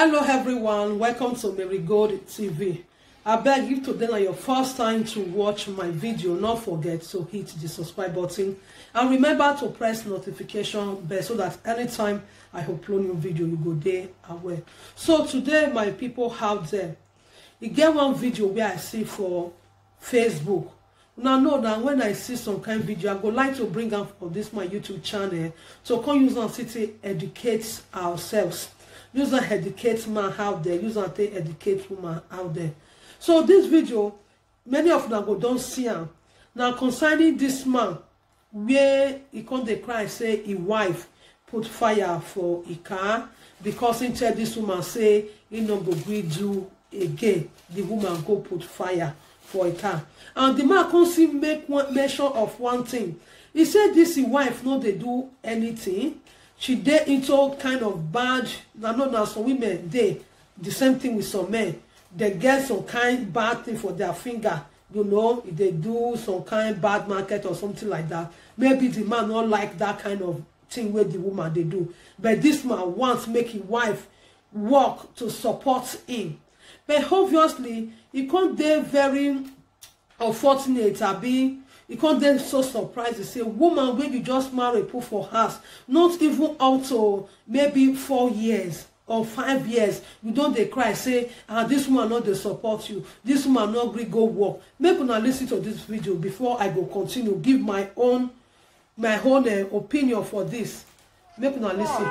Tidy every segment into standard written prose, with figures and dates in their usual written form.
Hello everyone, welcome to Marigold TV. I beg you today na your first time to watch my video, not forget to hit the subscribe button and remember to press notification bell so that anytime I upload new video you go there aware. So today my people out there, you get one video where I see for Facebook. Now know that when I see some kind of video, I go like to bring up for this my YouTube channel to come use and city educate ourselves. Use and educate man out there, use and educate woman out there. So this video, many of them go don't see him. Now concerning this man, where he come dey cry say his wife put fire for a car because he tell this woman say he no go gree do again. The woman go put fire for a car, and the man come see make one mention of one thing. He said this his wife no dey do anything. She dey into kind of bad. Now some women they the same thing with some men. They get some kind bad thing for their finger. You know, if they do some kind bad market or something like that, maybe the man not like that kind of thing where the woman they do. But this man wants make his wife work to support him. But obviously, he can't be very unfortunate. He can't be so surprised to say, woman, when you just marry, put for house, not even up to maybe 4 years or 5 years, you don't they cry, say, this woman not they support you, this woman not agree go work. Maybe not listen to this video before I go continue, give my own opinion for this. Maybe not listen.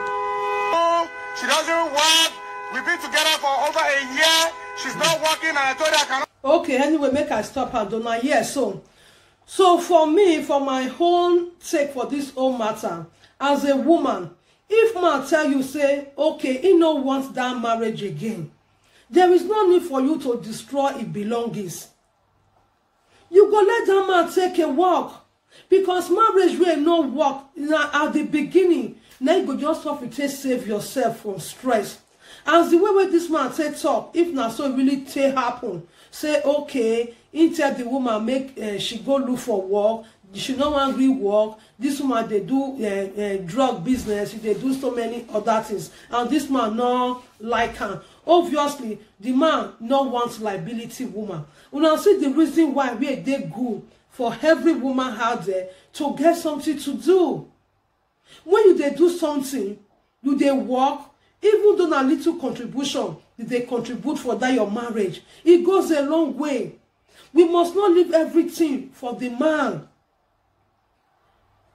She doesn't work. We've been together for over a year. She's not working, and I told her I cannot. Okay, anyway, make I stop her. Don't I? Yeah, so for me, for my own sake for this whole matter, as a woman, if man tell you, say, okay, he no wants that marriage again, there is no need for you to destroy his belongings. You go let that man take a walk. Because marriage will not work at the beginning. Now you go just have to save yourself from stress. As the way this man say talk, if not so really take happen, say okay, he tell the woman make she go look for work, she no want to work. This woman they do drug business, they do so many other things, and this man no like her. Obviously, the man no wants liability woman. We now see the reason why we they good for every woman out there to get something to do. When you they do something, you they work. Even though a little contribution, they contribute for that your marriage, it goes a long way. We must not leave everything for the man.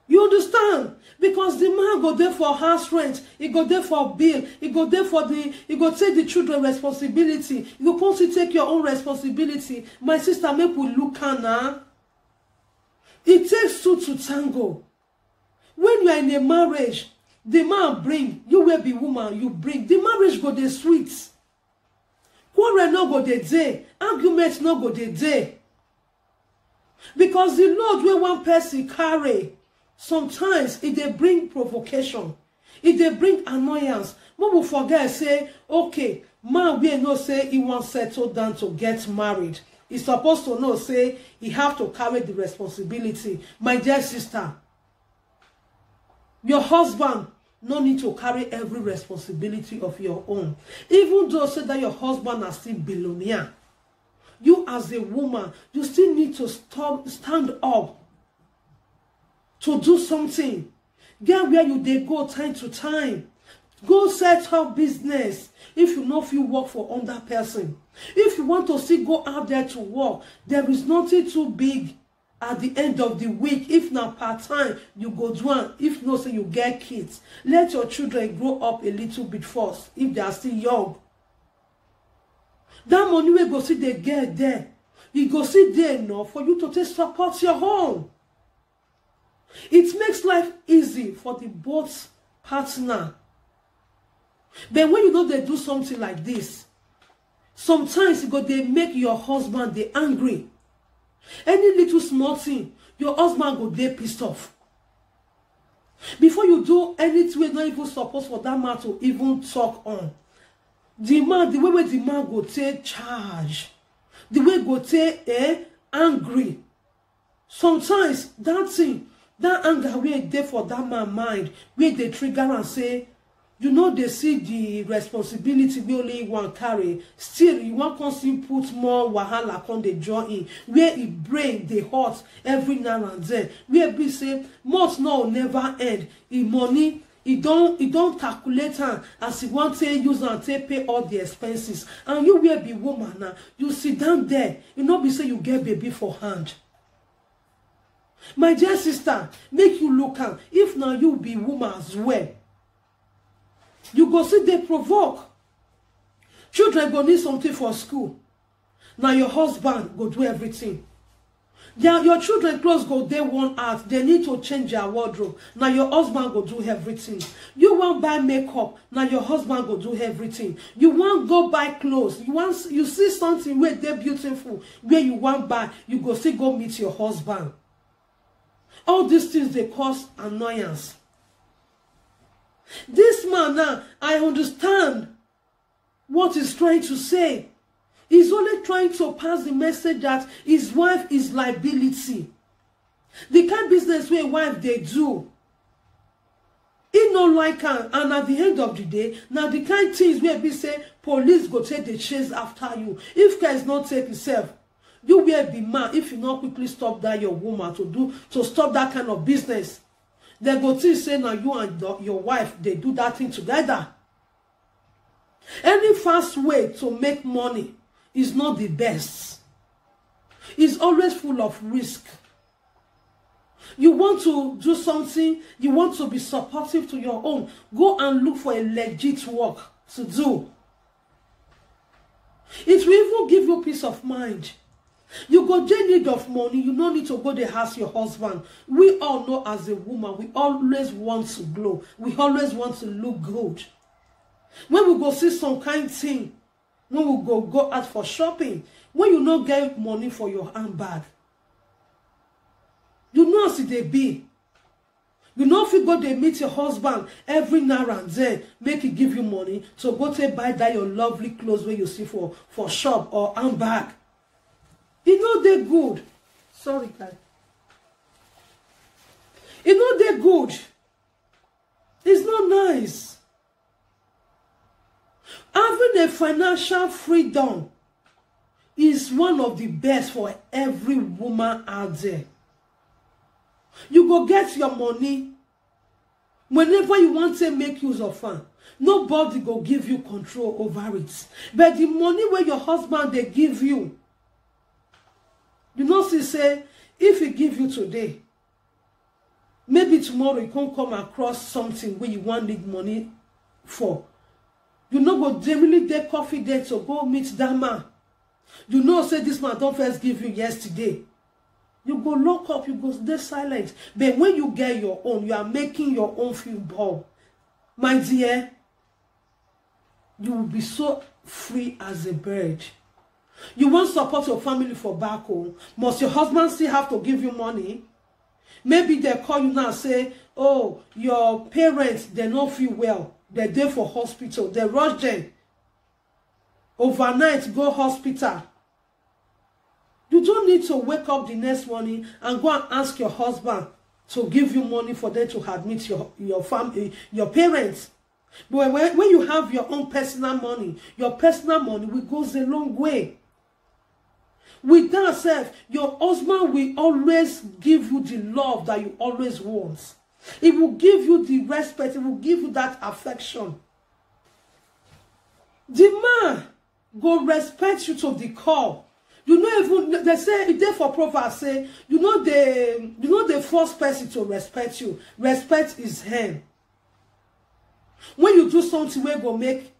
You understand? Because the man go there for house rent, he go there for bill, he go there for he go take the children responsibility. You go to take your own responsibility. My sister, make we look now. It takes two to tango. When you are in a marriage, the man bring, you will be woman, you bring. The marriage go the sweet. Quarrel no go the day. Argument no go the day. Because the Lord where one person carry, sometimes if they bring provocation, if they bring annoyance, we will forget say, okay, man we no say he wants settle down to get married. He's supposed to know say he have to carry the responsibility. My dear sister, your husband no need to carry every responsibility of your own. Even though say that your husband is still billionaire, you as a woman, you still need to stand up to do something. Get where you they go time to time. Go set up business. If you know if you work for another person, if you want to still go out there to work, there is nothing too big. At the end of the week, if not part-time, you go do one. If not, say you get kids, let your children grow up a little bit first, if they are still young. That money will go see they get there. You go see there enough for you to take support your home. It makes life easy for the both partner. But when you know they do something like this, sometimes they make your husband they angry. Any little small thing, your husband go dey pissed off. Before you do anything, you're not even supposed for that man to even talk on. The way the man go take charge, the way go take angry. Sometimes that thing, that anger where they for that man mind, where they trigger and say, you know they see the responsibility we only one carry. Still, you want to put more wahala on the jaw in where it brain the hot every now and then. Where be say most no never end. In money, it don't calculate her as you want to use and take pay all the expenses. And you will be woman now. You sit down there. You know be say you get baby for hand. My dear sister, make you look out. If now you be woman as well. You go see they provoke. Children go need something for school. Now your husband go do everything. Your children clothes go they want out. They need to change their wardrobe. Now your husband go do everything. You want buy makeup. Now your husband go do everything. You want go buy clothes. You see something where they beautiful. Where you want buy. You go still go meet your husband. All these things they cause annoyance. This man now, I understand what he's trying to say. He's only trying to pass the message that his wife is liability. The kind of business where wife they do, he no like her, and at the end of the day, now the kind of things where we say police go take the chase after you. If care is not take itself, you will be mad if you not quickly stop that your woman to stop that kind of business. They go to say now you and your wife, they do that thing together. Any fast way to make money is not the best. It's always full of risk. You want to do something, you want to be supportive to your own, go and look for a legit work to do. It will even give you peace of mind. You go get need of money, you don't need to go there ask your husband. We all know as a woman, we always want to glow. We always want to look good. When we go see some kind of thing, when we go out for shopping, when you not get money for your handbag, you know as they be. You know if you go there meet your husband every now and then, make it give you money, so go to buy that your lovely clothes where you see for shop or handbag. You know they're good. Sorry, guys. You know they're good. It's not nice. Having a financial freedom is one of the best for every woman out there. You go get your money whenever you want to make use of it. Nobody go give you control over it. But the money where your husband they give you, you know, she say, if he give you today, maybe tomorrow you can't come across something where you want need money for. You know, go they really take confidence to go meet that man. You know, say this man don't first give you yesterday. You go lock up, you go stay silent. But when you get your own, you are making your own feel bad. My dear, you will be so free as a bird. You want to support your family for back home. Must your husband still have to give you money? Maybe they call you now and say, oh, your parents, they don't feel well. They're there for hospital. They rush them. Overnight, go hospital. You don't need to wake up the next morning and go and ask your husband to give you money for them to admit your family, your parents. But when you have your own personal money will go a long way. With that said, your husband will always give you the love that you always want. It will give you the respect. It will give you that affection. The man go respect you to the core. You know, even they say it there for Proverbs say, you know the first person to respect you. Respect is him. When you do something where go make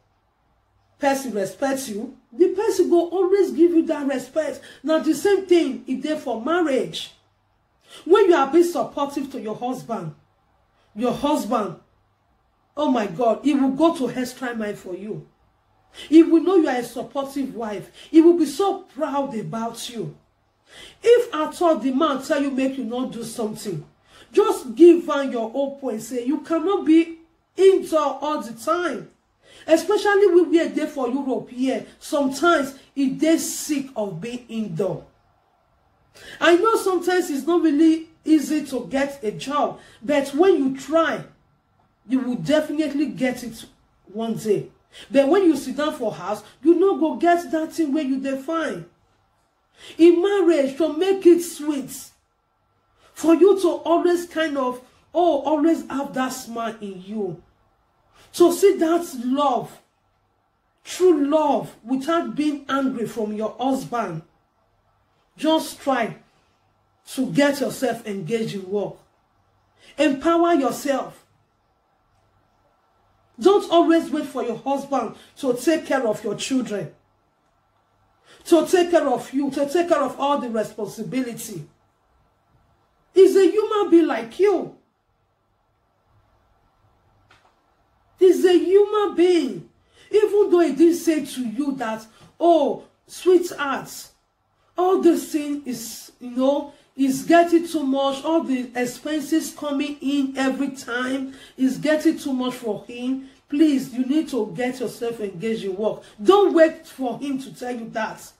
person respect you, the person will always give you that respect. Now the same thing is there for marriage. When you are being supportive to your husband, oh my God, he will go to extra mile for you. He will know you are a supportive wife. He will be so proud about you. If at all the man tell you make you not do something, just give her your own point. Say you cannot be indoor all the time. Especially when we are there for Europe here. Sometimes it is sick of being indoor. I know sometimes it's not really easy to get a job, but when you try, you will definitely get it one day. But when you sit down for house, you no go get that thing where you define. In marriage, to make it sweet, for you to always kind of, always have that smile in you. To see that love, true love, without being angry from your husband. Just try to get yourself engaged in work. Empower yourself. Don't always wait for your husband to take care of your children, to take care of you, to take care of all the responsibility. He's a human being like you. He's a human being. Even though he didn't say to you that, oh, sweetheart, all this thing is, is getting too much. All the expenses coming in every time is getting too much for him. Please, you need to get yourself engaged in work. Don't wait for him to tell you that.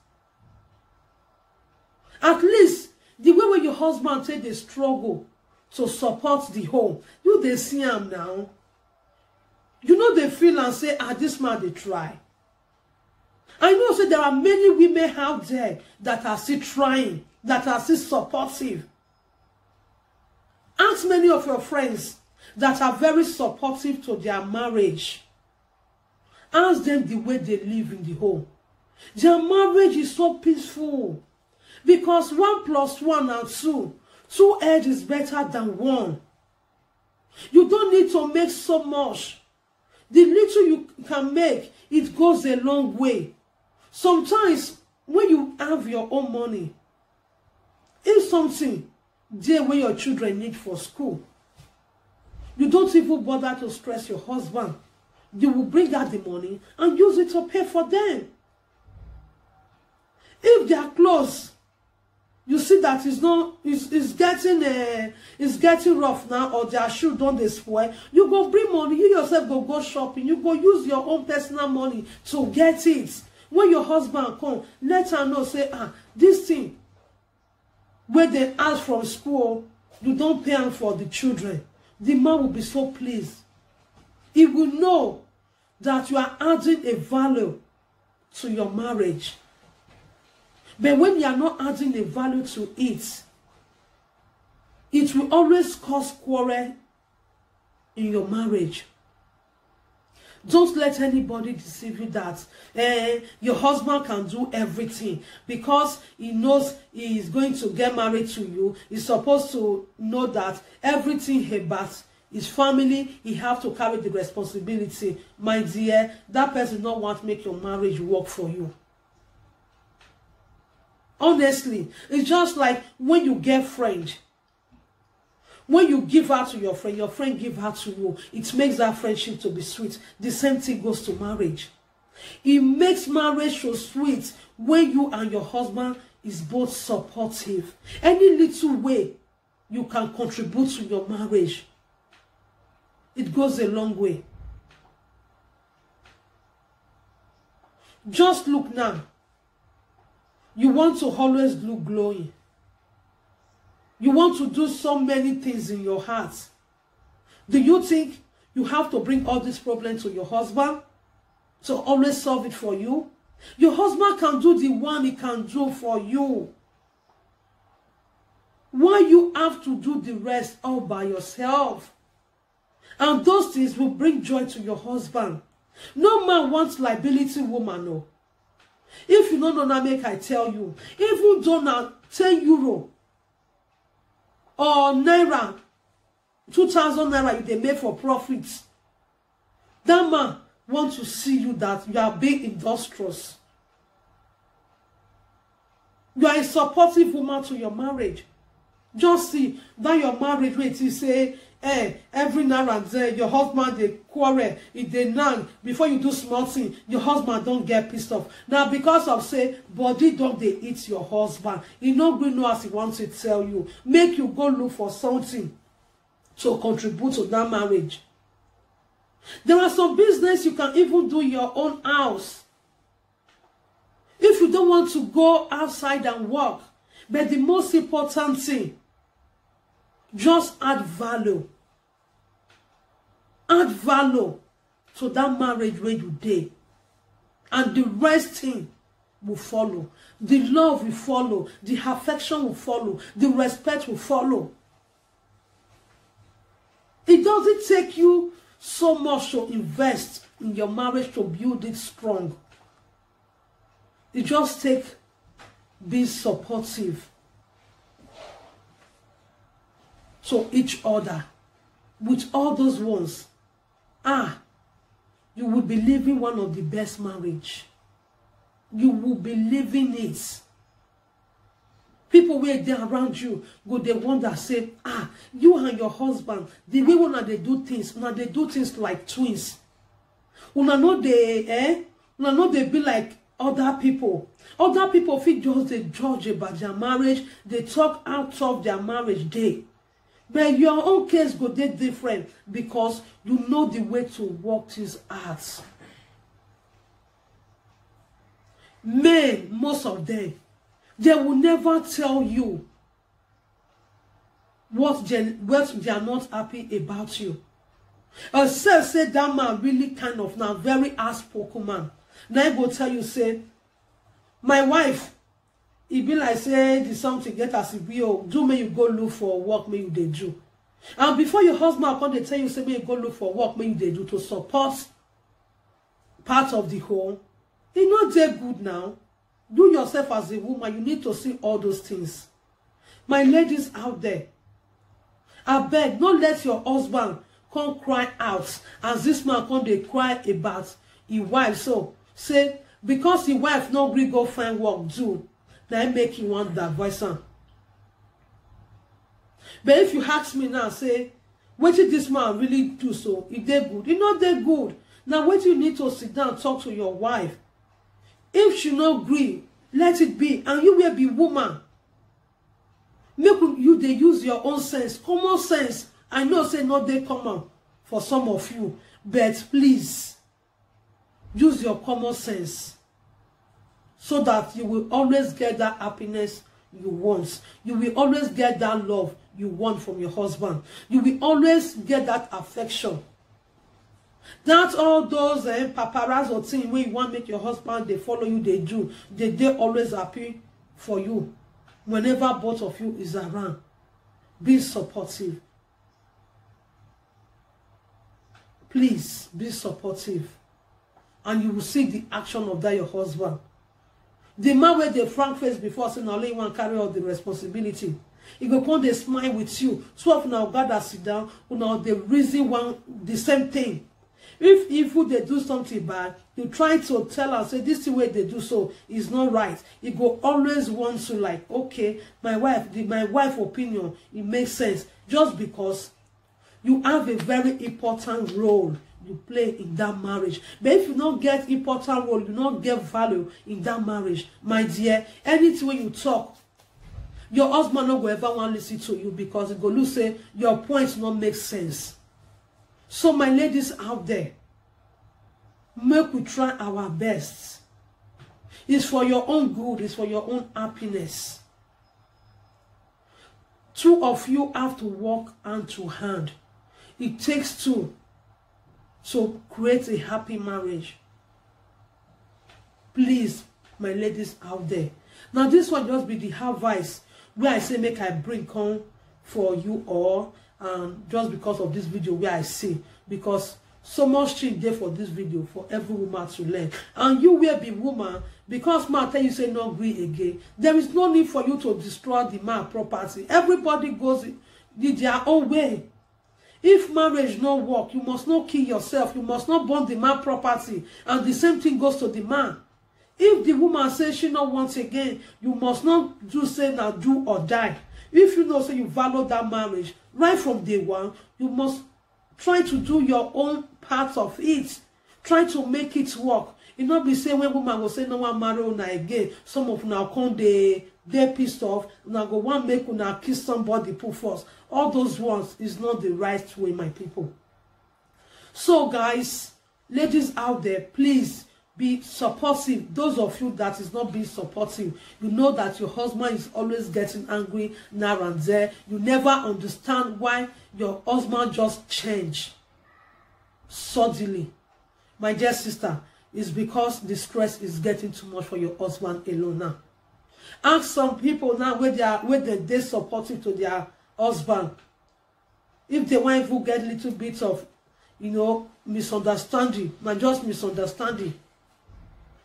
At least, the way when your husband take the struggle to support the home, you they see him now. You know they feel and say, this man they try. I know say there are many women out there that are still trying, that are still supportive. Ask many of your friends that are very supportive to their marriage. Ask them the way they live in the home. Their marriage is so peaceful. Because 1 + 1 and 2. 2 heads is better than 1. You don't need to make so much. The little you can make, it goes a long way. Sometimes, when you have your own money, if something there where your children need for school, you don't even bother to stress your husband. You will bring out the money and use it to pay for them. If they are close, you see that it's getting rough now, or their shoe don't they spoil, you go bring money, you yourself go shopping, you go use your own personal money to get it. When your husband come, let her know, say, this thing where they ask from school, you don't pay them for the children. The man will be so pleased. He will know that you are adding a value to your marriage. But when you are not adding a value to it, it will always cause quarrel in your marriage. Don't let anybody deceive you that your husband can do everything because he knows he is going to get married to you. He's supposed to know that everything about his family, he have to carry the responsibility. My dear, that person does not want to make your marriage work for you. Honestly, it's just like when you get friend. When you give out to your friend give out to you. It makes that friendship to be sweet. The same thing goes to marriage. It makes marriage so sweet when you and your husband is both supportive. Any little way you can contribute to your marriage, it goes a long way. Just look now. You want to always look glowing. You want to do so many things in your heart. Do you think you have to bring all these problems to your husband to always solve it for you? Your husband can do the one he can do for you. Why you have to do the rest all by yourself? And those things will bring joy to your husband. No man wants liability woman, no. If you don't know now, make I tell you, even though now 10 euro or naira, 2,000 naira they make for profits, that man wants to see you that you are being industrious. You are a supportive woman to your marriage. Just see that your marriage rate is say, every now and then your husband they quarrel, if they nang, before you do small thing, your husband don't get pissed off. Now because of say body don't they eat your husband, he not going to know as he wants to tell you, make you go look for something to contribute to that marriage. There are some business you can even do in your own house. If you don't want to go outside and work, but the most important thing, just add value. Add value to that marriage where you dey. And the rest thing will follow. The love will follow. The affection will follow. The respect will follow. It doesn't take you so much to invest in your marriage to build it strong. It just takes being supportive to each other. With all those ones, you will be living one of the best marriage. You will be living it. People where they around you go, they wonder, say, you and your husband, the way when they do things like twins. Una know they be like other people. Other people feel just they judge about their marriage. They talk out of their marriage day. But your own case go dey different because you know the way to work things out. Men, most of them, they will never tell you what they are not happy about you. Except say that man really kind of now very outspoken man. Now I go tell you, say, my wife, it be like say the something get as if you do me you go look for work, me you they do. And before your husband come, they tell you, say me you go look for work, me you they do to support part of the home. It's not that good now. Do yourself as a woman. You need to see all those things. My ladies out there, I beg, don't let your husband come cry out as this man come they cry about his wife. So say because his wife no agree go find work do. Now make you want that voice on. But if you ask me now, say, what did this man really do so? If they're good, you know they're good. Now what you need to sit down and talk to your wife. If she not agree, let it be. And you will be woman. Make you they use your own sense, common sense. I know say not they common for some of you, but please use your common sense. So that you will always get that happiness you want. You will always get that love you want from your husband. You will always get that affection. That's all those paparazzi or things where you want to make your husband, they follow you, they do. They always happy for you. Whenever both of you is around. Be supportive. Please be supportive. And you will see the action of that your husband. The man where they frank face before saying only one carry out the responsibility. He go come they smile with you. So if now God has sit down, now the reason one the same thing. If they do something bad, you try to tell and say this is the way they do so is not right. He go always want to like, okay, my wife opinion, it makes sense. Just because you have a very important role you play in that marriage. But if you don't get important role, you don't get value in that marriage, my dear, anything when you talk, your husband not go ever want to listen to you because he go look say your points not make sense. So my ladies out there, make we try our best. It's for your own good, it's for your own happiness. Two of you have to work hand to hand. It takes two to create a happy marriage. Please, my ladies out there. Now this one just be the advice where I say make I bring on for you all, just because of this video where I see, because so much thing there for this video for every woman to learn. And you will be woman, because man tell you say no agree again. There is no need for you to destroy the man property. Everybody goes their own way. If marriage no work, you must not kill yourself. You must not burn the man property. And the same thing goes to the man. If the woman says she not wants again, you must not do say now do or die. If you know say you value that marriage right from day one, you must try to do your own part of it. Try to make it work. It not be say when woman will say no one marry una again. Some of now come they pissed off. Now go one make una kiss somebody put first. All those ones is not the right way, my people. So guys, ladies out there, please be supportive. Those of you that is not being supportive, you know that your husband is always getting angry now and there. You never understand why your husband just changed suddenly. my dear sister, is because the stress is getting too much for your husband alone now. Ask some people now where they supportive to their husband. If they want to get a little bit of, you know, misunderstanding, not just misunderstanding,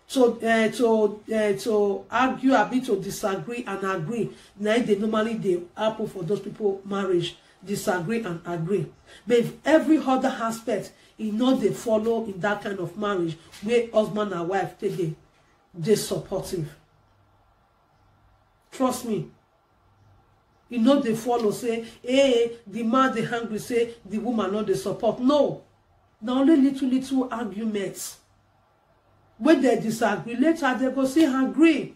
to argue a bit, to disagree and agree. Now they normally happen for those people marriage, disagree and agree. But if every other aspect, you know, they follow in that kind of marriage where husband and wife they supportive. Trust me. You know, they follow, say, hey, the man they hungry, say the woman not they support. No. Now only little arguments. When they disagree, later they go say agree.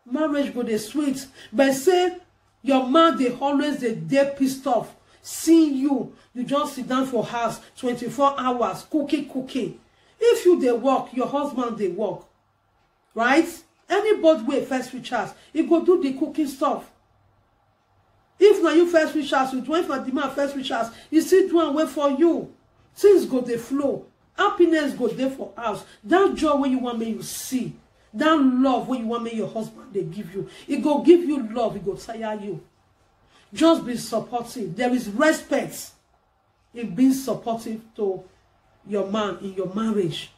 Marriage go they sweet. But say your man they always they pissed off. Seeing you just sit down for house 24 hours, cooking. If you they work, your husband they work. Right? Anybody way first reach house, he go do the cooking stuff. If now you first reach house, with when for the man first reach house, he still do and wait for you. Things go they flow. Happiness go there for house. That joy when you want me you see. That love when you want me your husband they give you. It go give you love, it go tire you. Just be supportive. There is respect in being supportive to your man in your marriage.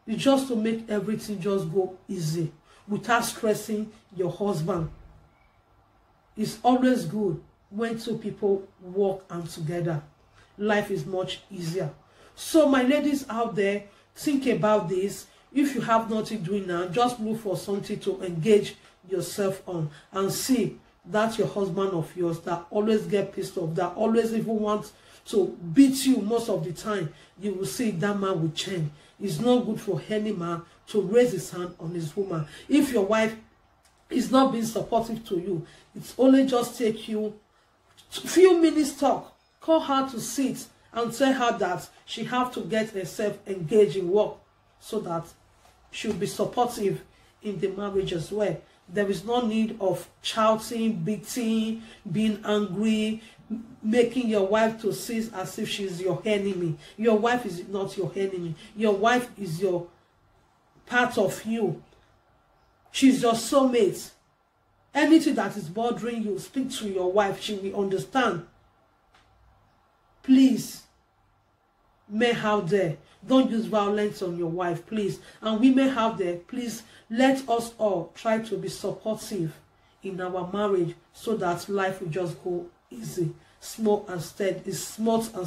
It's just to make everything just go easy without stressing your husband. It's always good when two people work and together. Life is much easier. So my ladies out there, think about this. If you have nothing doing now, just look for something to engage yourself on and see that your husband of yours that always get pissed off, that always even wants to beat you most of the time, you will see that man will change. It's not good for any man to raise his hand on his woman. If your wife is not being supportive to you, it's only just take you a few minutes talk. Call her to sit and tell her that she have to get herself engaged in work so that she'll be supportive in the marriage as well. There is no need of shouting, beating, being angry, making your wife to see as if she's your enemy. Your wife is not your enemy. Your wife is your part of you. She's your soulmate. Anything that is bothering you, speak to your wife. She will understand. Please, men out there, don't use violence on your wife, please. And women out there, please, let us all try to be supportive in our marriage so that life will just go easy, smooth and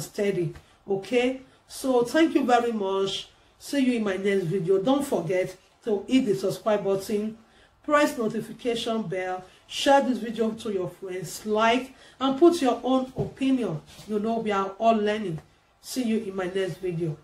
steady. Okay? So thank you very much. See you in my next video. Don't forget to hit the subscribe button, press notification bell, share this video to your friends, like, and put your own opinion. You know, we are all learning. See you in my next video.